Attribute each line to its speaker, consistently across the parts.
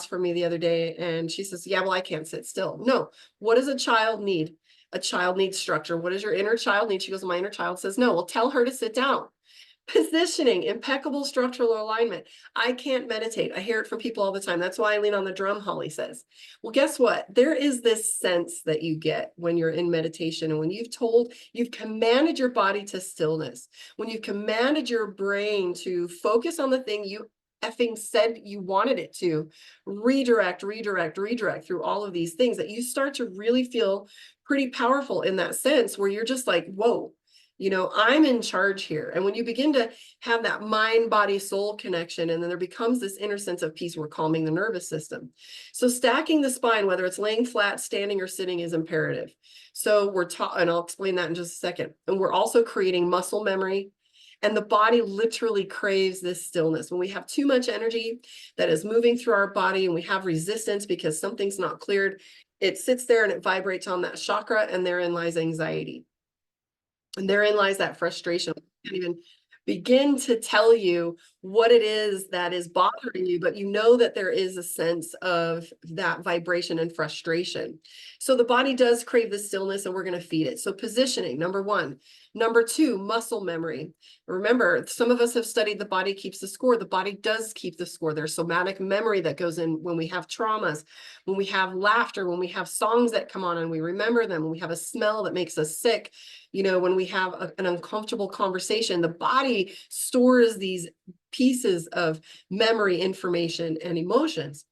Speaker 1: from me the other day, and she says, yeah, well, I can't sit still. No. What does a child need? A child needs structure. What does your inner child need? She goes, my inner child says no. Well, tell her to sit down. Positioning, impeccable structural alignment. I can't meditate. I hear it from people all the time. That's why I lean on the drum, Holly says. Well, guess what? There is this sense that you get when you're in meditation, and when you've commanded your body to stillness, when you've commanded your brain to focus on the thing you effing said you wanted it to, redirect through all of these things, that you start to really feel pretty powerful in that sense, where you're just like, whoa, I'm in charge here. And when you begin to have that mind, body, soul connection, and then there becomes this inner sense of peace, we're calming the nervous system. So stacking the spine, whether it's laying flat, standing, or sitting, is imperative. So we're taught, and I'll explain that in just a second. And we're also creating muscle memory. And the body literally craves this stillness. When we have too much energy that is moving through our body, and we have resistance because something's not cleared, it sits there and it vibrates on that chakra, and therein lies anxiety. And therein lies that frustration. We can't even begin to tell you what it is that is bothering you, but you know that there is a sense of that vibration and frustration. So the body does crave the stillness, and we're going to feed it. So positioning, number one. Number two, muscle memory. Remember, some of us have studied the body keeps the score. The body does keep the score. There's somatic memory that goes in when we have traumas, when we have laughter, when we have songs that come on and we remember them, when we have a smell that makes us sick, when we have an uncomfortable conversation. The body stores these pieces of memory, information, and emotions.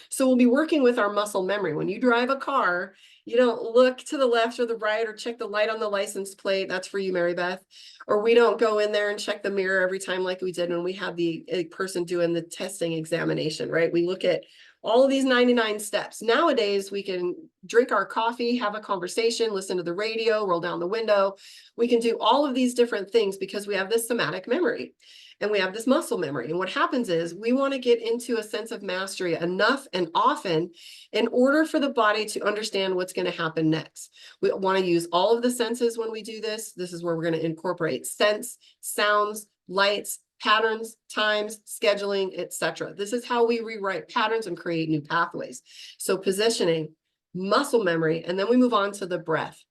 Speaker 1: So we'll be working with our muscle memory. When you drive a car, you don't look to the left or the right or check the light on the license plate. That's for you, Mary Beth. Or we don't go in there and check the mirror every time like we did when we had the person doing the testing examination, right? We look at all of these 99 steps. Nowadays, we can drink our coffee, have a conversation, listen to the radio, roll down the window. We can do all of these different things because we have this somatic memory. And we have this muscle memory. And what happens is we want to get into a sense of mastery enough and often in order for the body to understand what's going to happen next. We want to use all of the senses when we do this. This is where we're going to incorporate sense, sounds, lights, patterns, times, scheduling, etc. This is how we rewrite patterns and create new pathways. So positioning, muscle memory, and then we move on to the breath.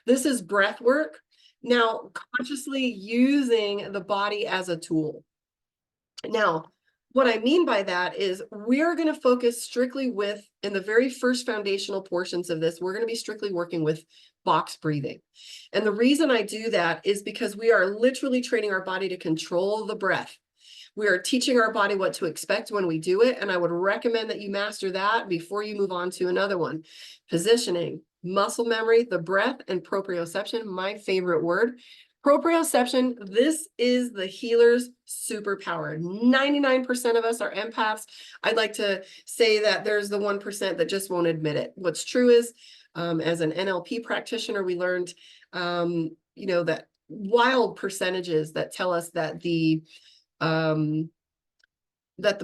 Speaker 1: This is breath work. Now, consciously using the body as a tool. Now, what I mean by that is we're going to focus strictly in the very first foundational portions of this, we're going to be strictly working with box breathing. And the reason I do that is because we are literally training our body to control the breath. We are teaching our body what to expect when we do it. And I would recommend that you master that before you move on to another one. Positioning, muscle memory, the breath, and proprioception, my favorite word. Proprioception, this is the healer's superpower. 99% of us are empaths. I'd like to say that there's the 1% that just won't admit it. What's true is, as an NLP practitioner, we learned, that wild percentages that tell us that the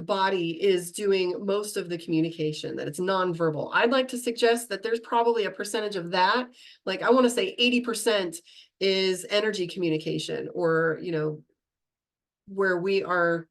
Speaker 1: body is doing most of the communication, that it's nonverbal. I'd like to suggest that there's probably a percentage of that. Like I want to say 80% is energy communication, or, where we are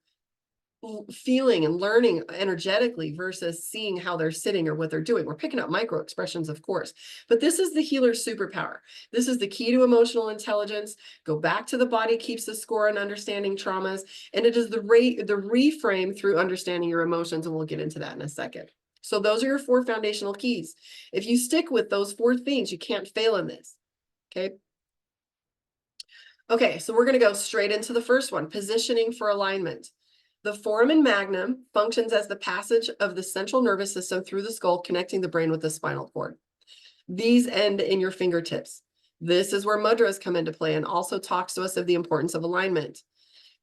Speaker 1: feeling and learning energetically versus seeing how they're sitting or what they're doing. We're picking up micro expressions, of course, but this is the healer's superpower. This is the key to emotional intelligence. Go back to the body keeps the score on understanding traumas. And it is the reframe through understanding your emotions. And we'll get into that in a second. So those are your 4 foundational keys. If you stick with those 4 things, you can't fail in this. Okay. Okay. So we're going to go straight into the first one, positioning for alignment. The foramen magnum functions as the passage of the central nervous system through the skull, connecting the brain with the spinal cord. These end in your fingertips. This is where mudras come into play and also talks to us of the importance of alignment.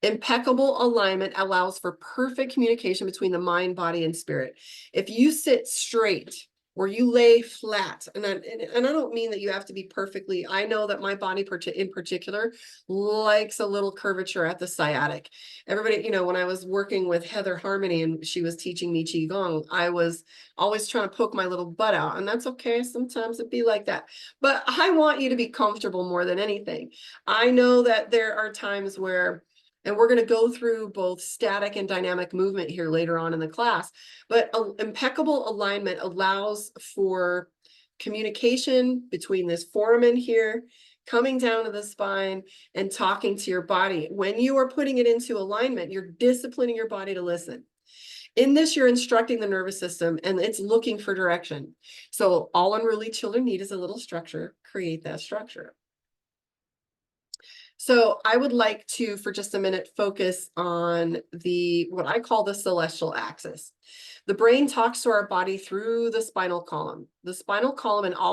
Speaker 1: Impeccable alignment allows for perfect communication between the mind, body, and spirit. If you sit straight or you lay flat, and I don't mean that you have to be perfectly, I know that my body in particular likes a little curvature at the sciatic. Everybody, when I was working with Heather Harmony and she was teaching me Qigong, I was always trying to poke my little butt out, and that's okay. Sometimes it'd be like that. But I want you to be comfortable more than anything. I know that there are times where, And we're going to go through both static and dynamic movement here later on in the class. But impeccable alignment allows for communication between this foramen here, coming down to the spine and talking to your body. When you are putting it into alignment, you're disciplining your body to listen. In this, you're instructing the nervous system and it's looking for direction. So all unruly children need is a little structure. Create that structure. So I would like to, for just a minute, focus on what I call the celestial axis. The brain talks to our body through the spinal column. The spinal column and all